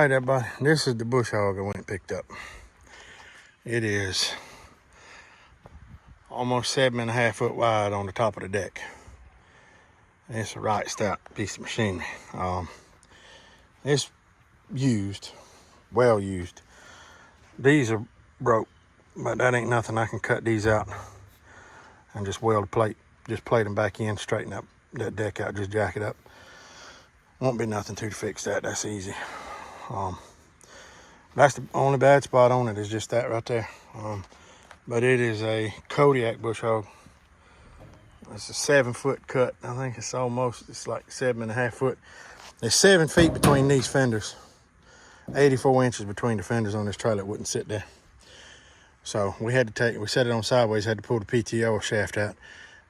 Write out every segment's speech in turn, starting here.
Alright everybody, this is the bush hog I went and picked up. It is almost 7.5 foot wide on the top of the deck. It's a right stout piece of machinery. It's used, well used. These are broke, but that ain't nothing. I can cut these out and just weld a plate. Just plate them back in, straighten up that deck out, just jack it up. Won't be nothing to fix that, that's easy. That's the only bad spot on it, is just that right there. But it is a Kodiak bush hog. It's a 7 foot cut. I think it's like 7.5 foot. There's 7 feet between these fenders. 84 inches between the fenders on this trailer. It wouldn't sit there. So we set it on sideways, had to pull the PTO shaft out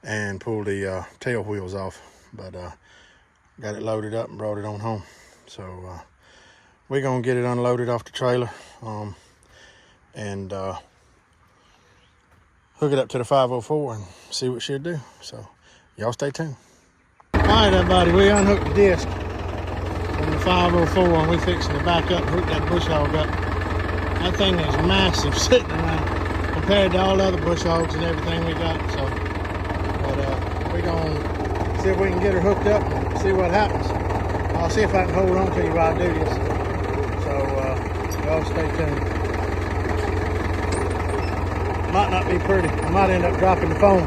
and pull the tail wheels off. But got it loaded up and brought it on home. So we're gonna get it unloaded off the trailer and hook it up to the 504 and see what she'll do. So y'all stay tuned. All right, everybody, we unhooked the disc from the 504 and we fixing to back up and hook that bush hog up. That thing is massive sitting around compared to all the other bush hogs and everything we got. So, but we're gonna see if we can get her hooked up and see what happens. I'll see if I can hold on to you while I do this. So y'all stay tuned. Might not be pretty. I might end up dropping the phone.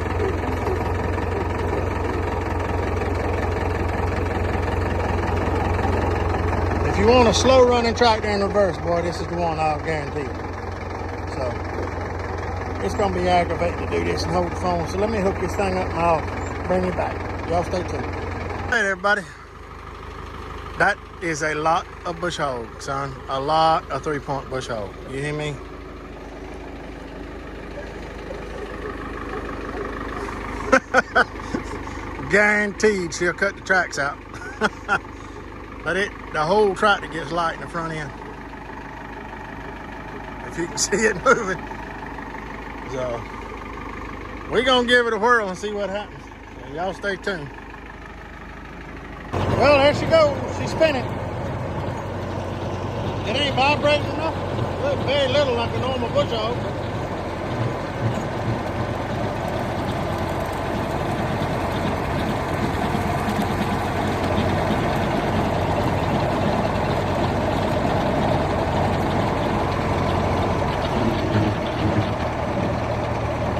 If you want a slow running tractor in reverse, boy, this is the one, I'll guarantee you. So it's gonna be aggravating to do this and hold the phone. So let me hook this thing up and I'll bring you back. Y'all stay tuned. All right, everybody. That is a lot of bush hog, son. A lot of 3-point bush hog. You hear me? Guaranteed she'll cut the tracks out. But the whole tractor gets light in the front end. If you can see it moving. So we're gonna give it a whirl and see what happens. So y'all stay tuned. Well, there she goes. She's spinning. It ain't vibrating enough. Look, very little like a normal bush hog.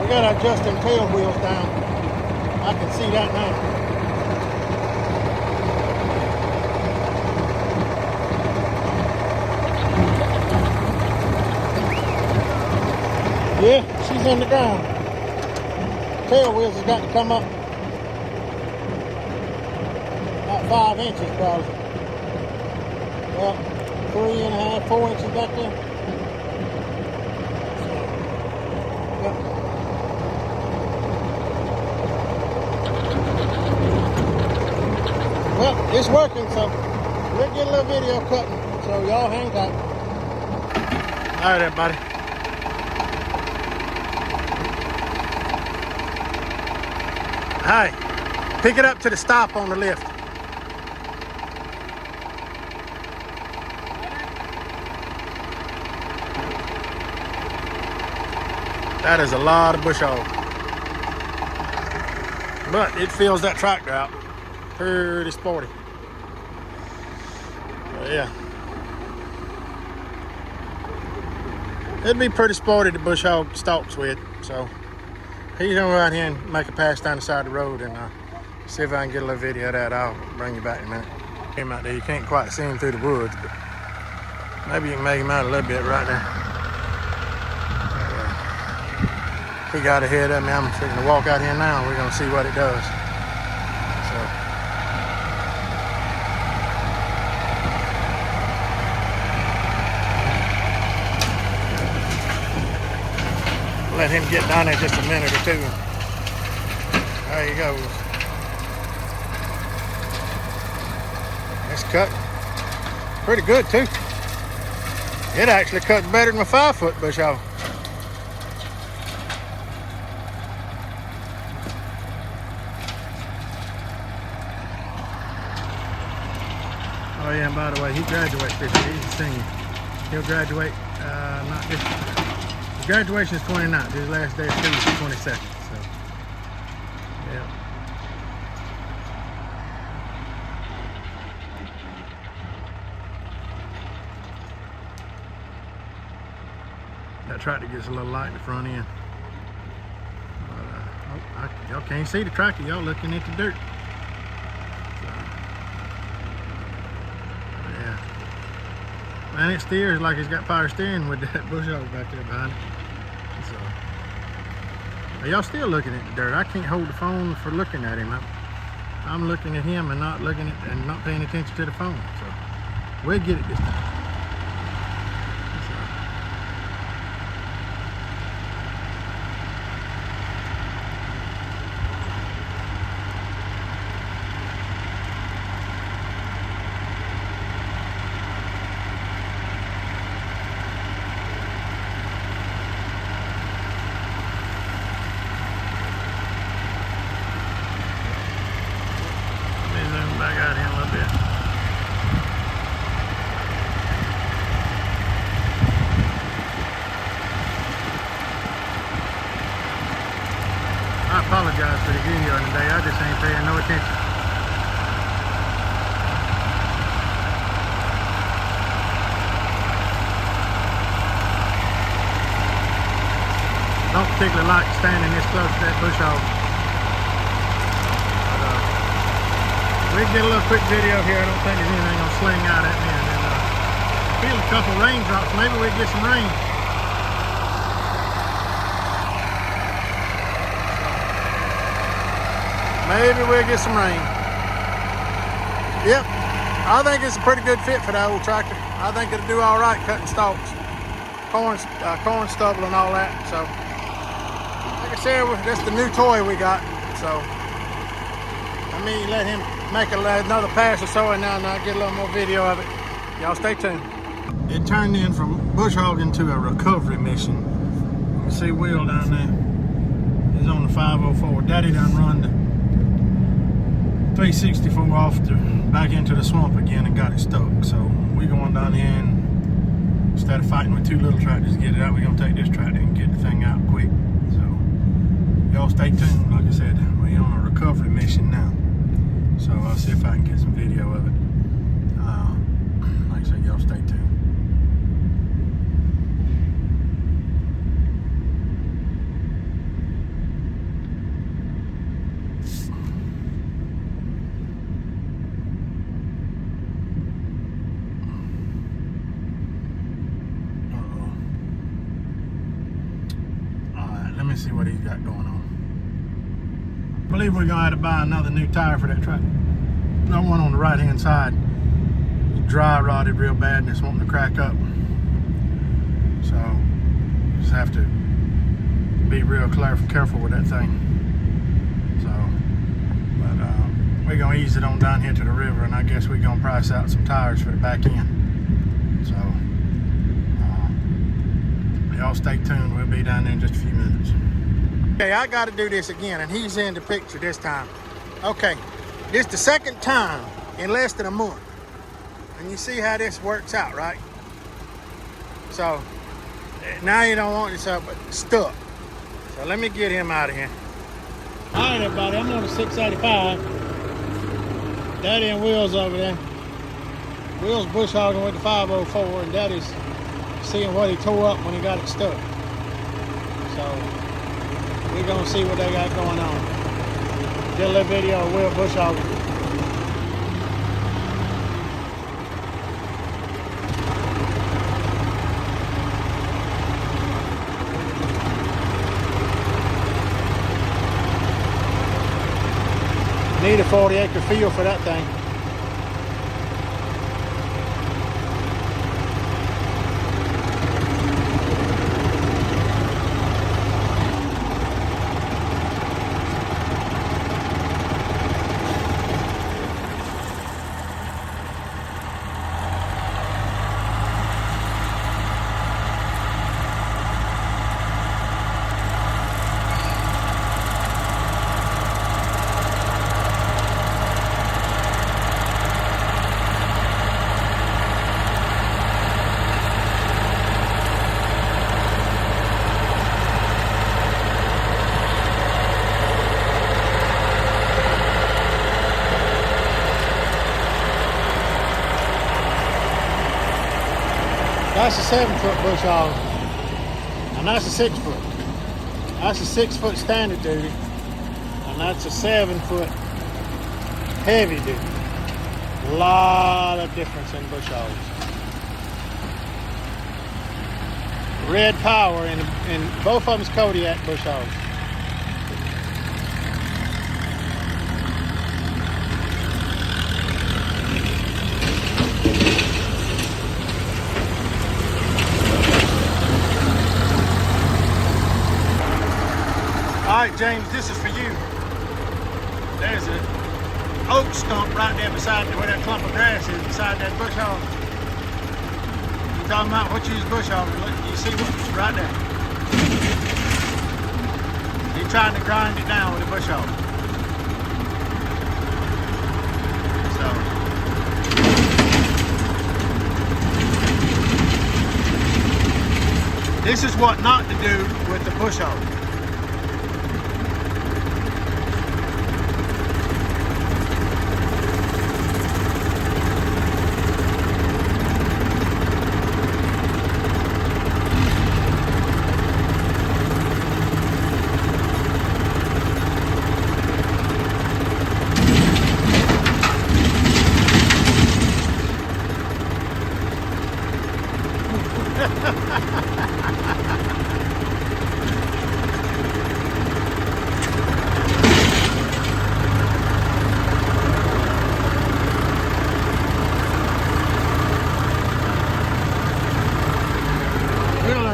We gotta adjust them tail wheels down. I can see that now. Yeah, she's in the ground. Tail wheels has got to come up about 5 inches probably. Well, 3.5, 4 inches back there. So, yeah. Well, it's working, so we'll get a little video cutting. So y'all hang tight. All right, everybody. Hi, pick it up to the stop on the lift. That is a lot of bush hog. But it fills that tractor out. Pretty sporty. Yeah. It'd be pretty sporty to bush hog stalks with, so. He's gonna go out here and make a pass down the side of the road and see if I can get a little video of that. I'll bring you back in a minute. Him out there, you can't quite see him through the woods, but maybe you can make him out a little bit right there. He got ahead of me. I'm fixing to walk out here now. We're gonna see what it does. So. Let him get down there just a minute or two. There he goes. It's cut pretty good too. It actually cuts better than a 5 foot bush hog. Oh yeah, and by the way, he graduates this year. He's a senior. He'll graduate, not this year. His graduation is 29th. His last day of school is the 22nd. So, yeah. That tractor gets a little light in the front end. But, y'all can't see the tractor. Y'all looking at the dirt. So, yeah. Man, it steers like it's got power steering with that bush hog back there behind it. So, y'all still looking at the dirt. I can't hold the phone for looking at him. I'm looking at him and not looking at and not paying attention to the phone. So we'll get it this time. Back out here a little bit. I apologize for the video today. I just ain't paying no attention. Don't particularly like standing this close to that bush hog. We can get a little quick video here. I don't think there's anything gonna sling out at me. And then feel a couple raindrops. Maybe we get some rain. Maybe we'll get some rain. Yep, I think it's a pretty good fit for that old tractor. I think it'll do all right cutting stalks, corn stubble and all that. So, like I said, that's the new toy we got. So, let me let him make another pass or so, and now I'll get a little more video of it. Y'all stay tuned. It turned in from bush hogging to a recovery mission. You can see Will down there. He's on the 504. Daddy done run the 364 off back into the swamp again and got it stuck. So we going down here and instead of fighting with two little tractors to get it out, we're gonna take this tractor and get the thing out quick. So y'all stay tuned. Like I said, we're on a recovery mission now. So I'll see if I can get some video of it. Like I said, y'all stay tuned. Alright, let me see what he's got going on. I believe we're gonna have to buy another new tire for that truck. The one on the right hand side is dry rotted real bad and it's wanting to crack up. So just have to be real careful with that thing. So, but we're gonna ease it on down here to the river, and I guess we're gonna price out some tires for the back end. So y'all stay tuned. We'll be down there in just a few minutes. Okay, I got to do this again, and he's in the picture this time. Okay, this is the second time in less than a month. And you see how this works out, right? So, now you don't want this up, but stuck. So let me get him out of here. All right, everybody, I'm on the 685. Daddy and Will's over there. Will's bush hogging with the 504, and Daddy's seeing what he tore up when he got it stuck. So, we're gonna see what they got going on. Get a little video of Will bush hogging. Need a 40-acre field for that thing. That's a 7-foot bush hog, and that's a 6-foot. That's a 6-foot standard duty, and that's a 7-foot heavy duty. A lot of difference in bush hogs. Red Power, and both of them's Kodiak bush hogs. All right, James, this is for you. There's an oak stump right there beside where that clump of grass is, beside that bush hog. You talking about what you use bush hog? Look, you see what's right there? He's trying to grind it down with a bush hog. So this is what not to do with the bush hog.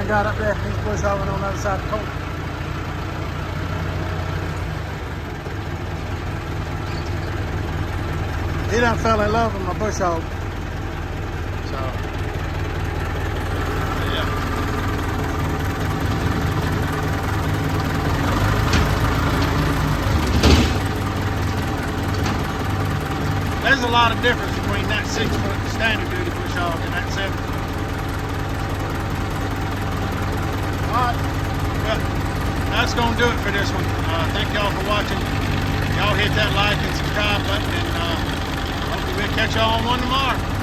Got up there, he's bush hogging on the other side of the coast. He done fell in love with my bush hog. So, yeah. There's a lot of difference between that 6-foot standard duty bush hog and that 7-foot. Alright, well, that's going to do it for this one. Thank y'all for watching. Y'all hit that like and subscribe button, and hopefully we'll catch y'all on one tomorrow.